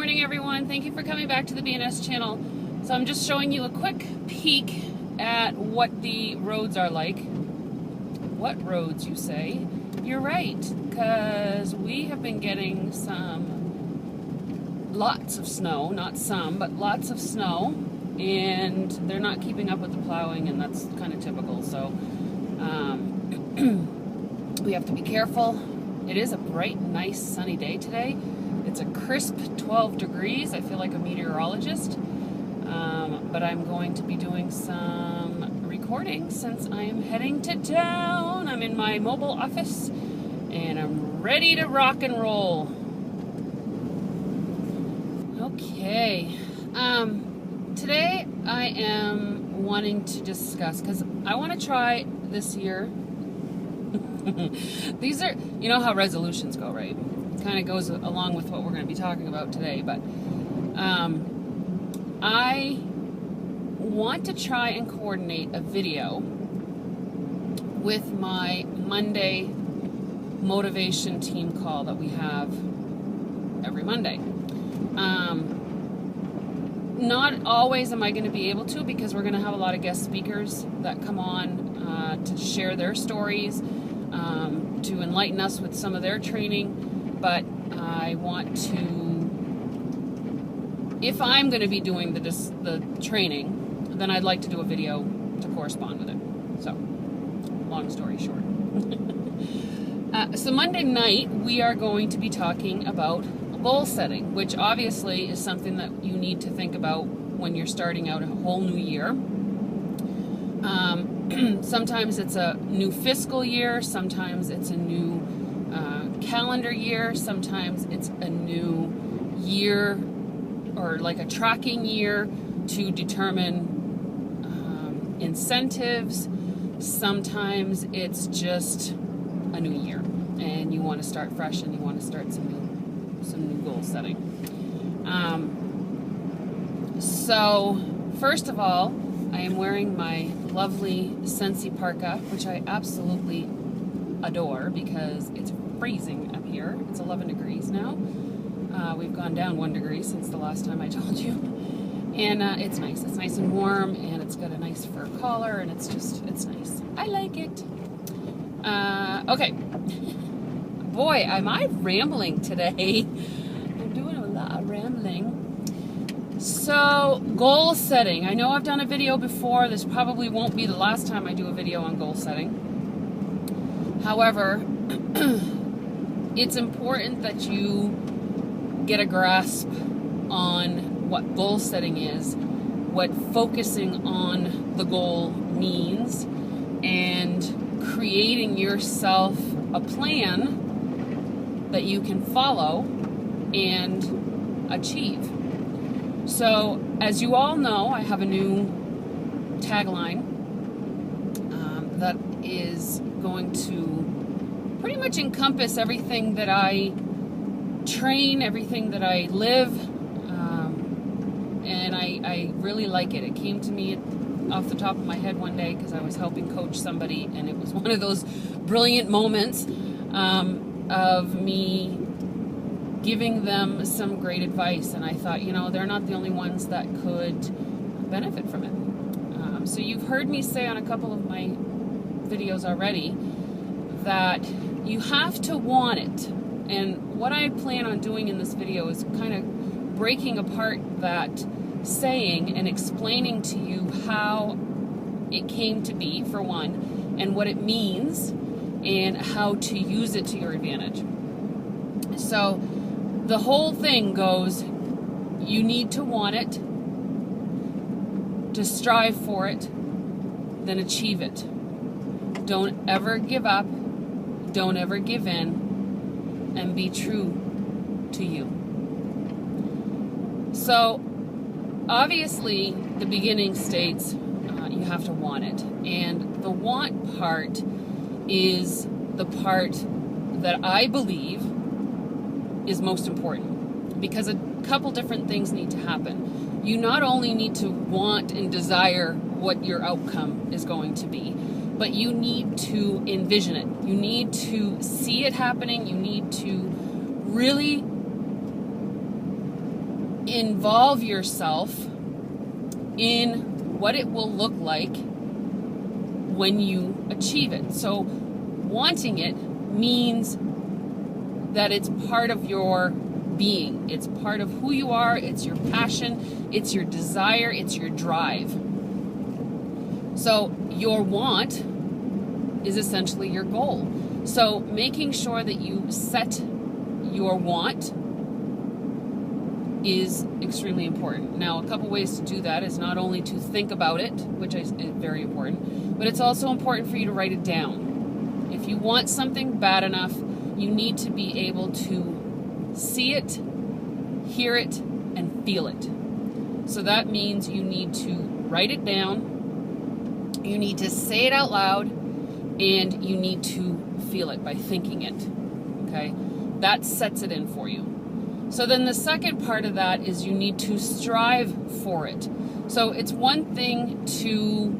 morning, everyone. Thank you for coming back to the BNS channel. So I'm just showing you a quick peek at what the roads are like. What roads, you say? You're right, because we have been getting lots of snow, not some, but lots of snow, and they're not keeping up with the plowing, and that's kind of typical. So we have to be careful. It is a bright, nice, sunny day today. It's a crisp 12 degrees. I feel like a meteorologist. But I'm going to be doing some recording since I am heading to town. I'm in my mobile office and I'm ready to rock and roll. Okay. Today I am wanting to discuss, because I want to try this year. These are, you know how resolutions go, right? It kind of goes along with what we're going to be talking about today, but I want to try and coordinate a video with my Monday motivation team call that we have every Monday. Not always am I going to be able to, because we're going to have a lot of guest speakers that come on to share their stories, to enlighten us with some of their training. But I want to, if I'm going to be doing the training, then I'd like to do a video to correspond with it. So, long story short. So Monday night, we are going to be talking about goal setting, which obviously is something that you need to think about when you're starting out a whole new year. Sometimes it's a new fiscal year, sometimes it's a new calendar year, sometimes it's a new year or like a tracking year to determine incentives. Sometimes it's just a new year and you want to start fresh and you want to start some new goal setting. So first of all, I am wearing my lovely Scentsy parka, which I absolutely adore because it's freezing up here. It's 11 degrees now. We've gone down 1 degree since the last time I told you. And it's nice. It's nice and warm, and it's got a nice fur collar, and it's nice. I like it. Okay. Boy, am I rambling today. I'm doing a lot of rambling. So, goal setting. I know I've done a video before. This probably won't be the last time I do a video on goal setting. However, it's important that you get a grasp on what goal setting is, what focusing on the goal means, and creating yourself a plan that you can follow and achieve. So, as you all know, I have a new tagline that is going to pretty much encompass everything that I train, everything that I live, and I really like it. It came to me off the top of my head one day because I was helping coach somebody, and it was one of those brilliant moments of me giving them some great advice, and I thought, you know, they're not the only ones that could benefit from it. So you've heard me say on a couple of my videos already that you have to want it, and what I plan on doing in this video is kind of breaking apart that saying and explaining to you how it came to be, for one, and what it means, and how to use it to your advantage. So the whole thing goes, you need to want it, to strive for it, then achieve it. Don't ever give up, don't ever give in, and be true to you. So obviously the beginning states you have to want it, and the want part is the part that I believe is most important, because a couple different things need to happen. You not only need to want and desire what your outcome is going to be, but you need to envision it. You need to see it happening. You need to really involve yourself in what it will look like when you achieve it. So wanting it means that it's part of your being. It's part of who you are. It's your passion. It's your desire. It's your drive. So your want is essentially your goal. So making sure that you set your want is extremely important. Now, a couple ways to do that is not only to think about it, which is very important, but it's also important for you to write it down. If you want something bad enough, you need to be able to see it, hear it, and feel it. So that means you need to write it down, you need to say it out loud, and you need to feel it by thinking it. Okay? That sets it in for you. So then the second part of that is you need to strive for it. So it's one thing to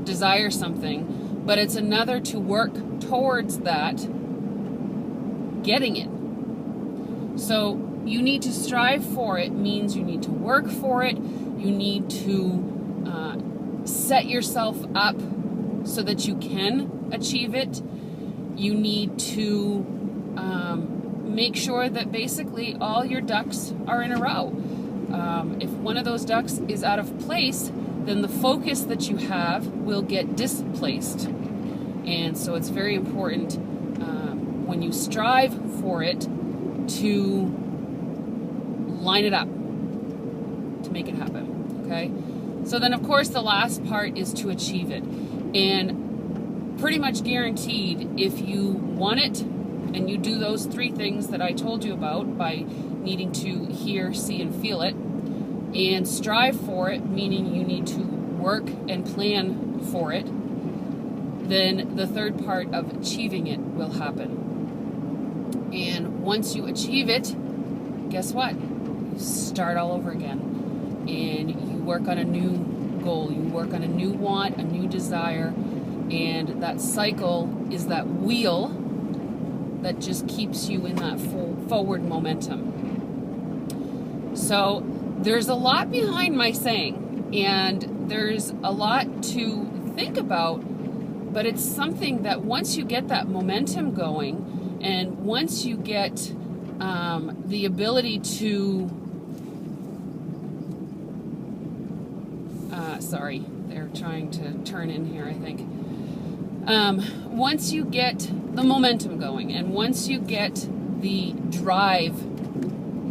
desire something, but it's another to work towards that, getting it. So you need to strive for it means you need to work for it. You need to set yourself up so that you can achieve it. You need to make sure that basically all your ducks are in a row. If one of those ducks is out of place, then the focus that you have will get displaced. And so it's very important when you strive for it to line it up to make it happen. Okay? So then, of course, the last part is to achieve it. And pretty much guaranteed, if you want it, and you do those three things that I told you about by needing to hear, see, and feel it, and strive for it, meaning you need to work and plan for it, then the third part of achieving it will happen. And once you achieve it, guess what? You start all over again. And you work on a new goal, you work on a new want, a new desire, and that cycle is that wheel that just keeps you in that forward momentum. So there's a lot behind my saying, and there's a lot to think about, but it's something that once you get that momentum going, and once you get the ability to, sorry, they're trying to turn in here, I think. Once you get the momentum going, and once you get the drive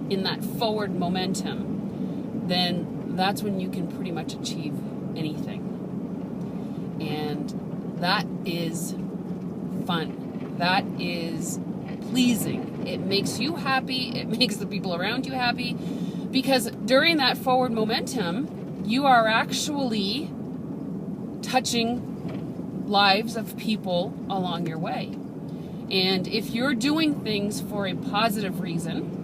in that forward momentum, then that's when you can pretty much achieve anything. And that is fun. That is pleasing. It makes you happy. It makes the people around you happy, because during that forward momentum, you are actually touching lives of people along your way. And if you're doing things for a positive reason,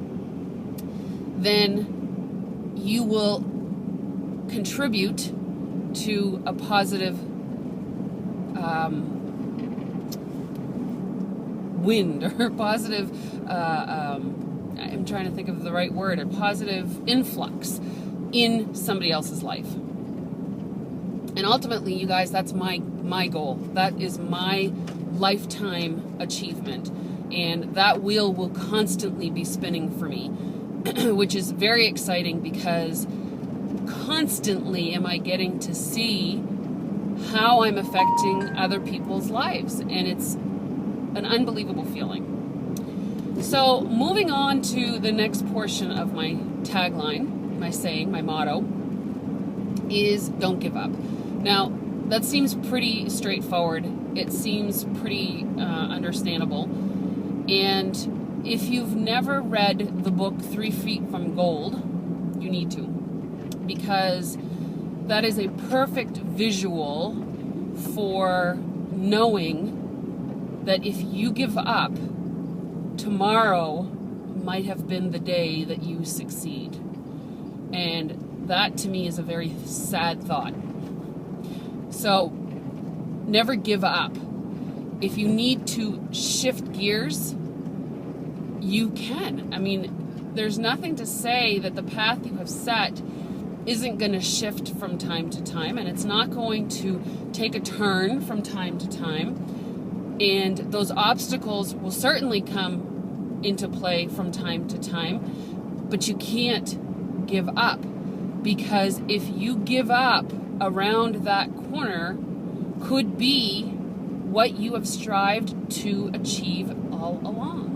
then you will contribute to a positive wind, or positive, I'm trying to think of the right word, a positive influx in somebody else's life. And ultimately, you guys, that's my goal. That is my lifetime achievement. And that wheel will constantly be spinning for me, which is very exciting, because constantly am I getting to see how I'm affecting other people's lives. And it's an unbelievable feeling. So moving on to the next portion of my tagline, my saying, my motto, is don't give up. Now, that seems pretty straightforward. It seems pretty understandable. And if you've never read the book 3 Feet from Gold, you need to. Because that is a perfect visual for knowing that if you give up, tomorrow might have been the day that you succeed. And that to me is a very sad thought. So never give up. If you need to shift gears, you can. I mean, there's nothing to say that the path you have set isn't going to shift from time to time, and it's not going to take a turn from time to time. And those obstacles will certainly come into play from time to time, but you can't give up, because if you give up around that corner, could be what you have strived to achieve all along.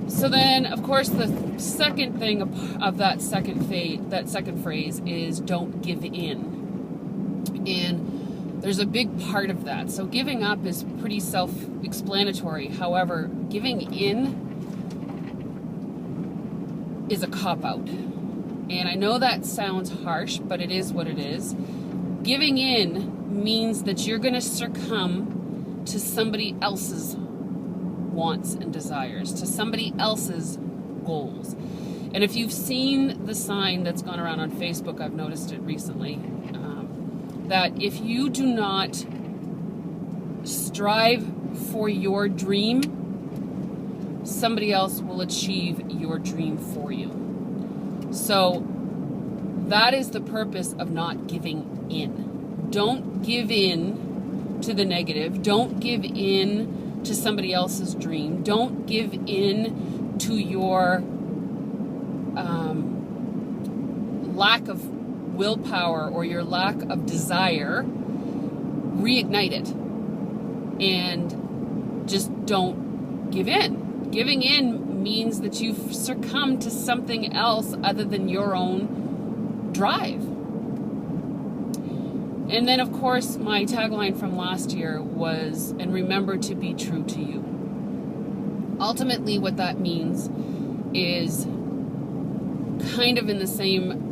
So then, of course, the second thing of that second phrase is don't give in. And there's a big part of that. So giving up is pretty self-explanatory. However, giving in is a cop-out. And I know that sounds harsh, but it is what it is. Giving in means that you're going to succumb to somebody else's wants and desires, to somebody else's goals. And if you've seen the sign that's gone around on Facebook, I've noticed it recently, that if you do not strive for your dream, somebody else will achieve your dream for you. So that is the purpose of not giving in. Don't give in to the negative. Don't give in to somebody else's dream. Don't give in to your lack of willpower or your lack of desire. Reignite it. And just don't give in. Giving in means that you've succumbed to something else other than your own drive. And then, of course, my tagline from last year was, and remember to be true to you. Ultimately, what that means is kind of in the same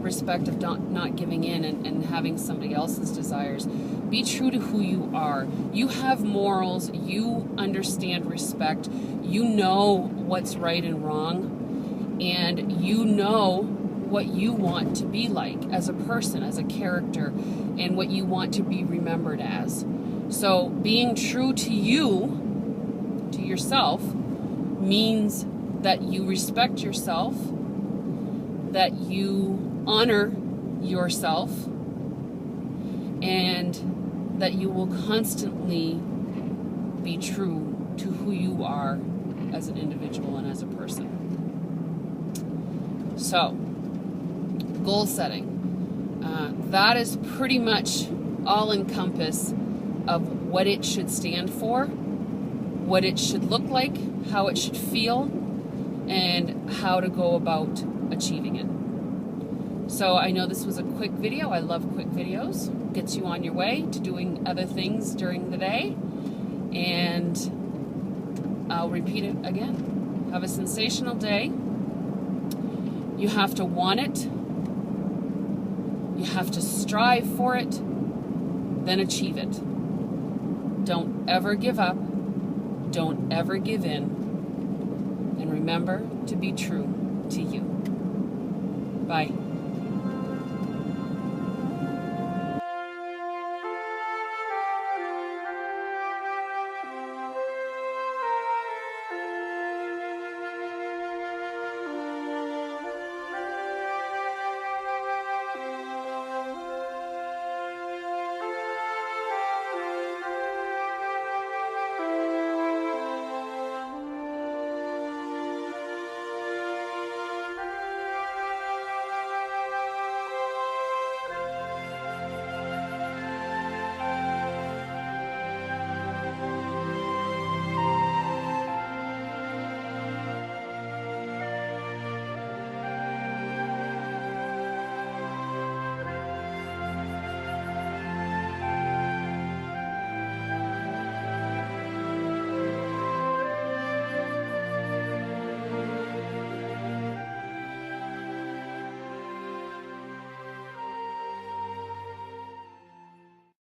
respect of not giving in and having somebody else's desires. Be true to who you are. You have morals. You understand respect. You know what's right and wrong. And you know what you want to be like as a person, as a character, and what you want to be remembered as. So being true to you, to yourself, means that you respect yourself, that you honor yourself, and that you will constantly be true to who you are as an individual and as a person. So, goal setting. That is pretty much all-encompass of what it should stand for, what it should look like, how it should feel, and how to go about achieving it. So I know this was a quick video. I love quick videos. Gets you on your way to doing other things during the day. And I'll repeat it again. Have a sensational day. You have to want it. You have to strive for it. Then achieve it. Don't ever give up. Don't ever give in. And remember to be true to you. Bye.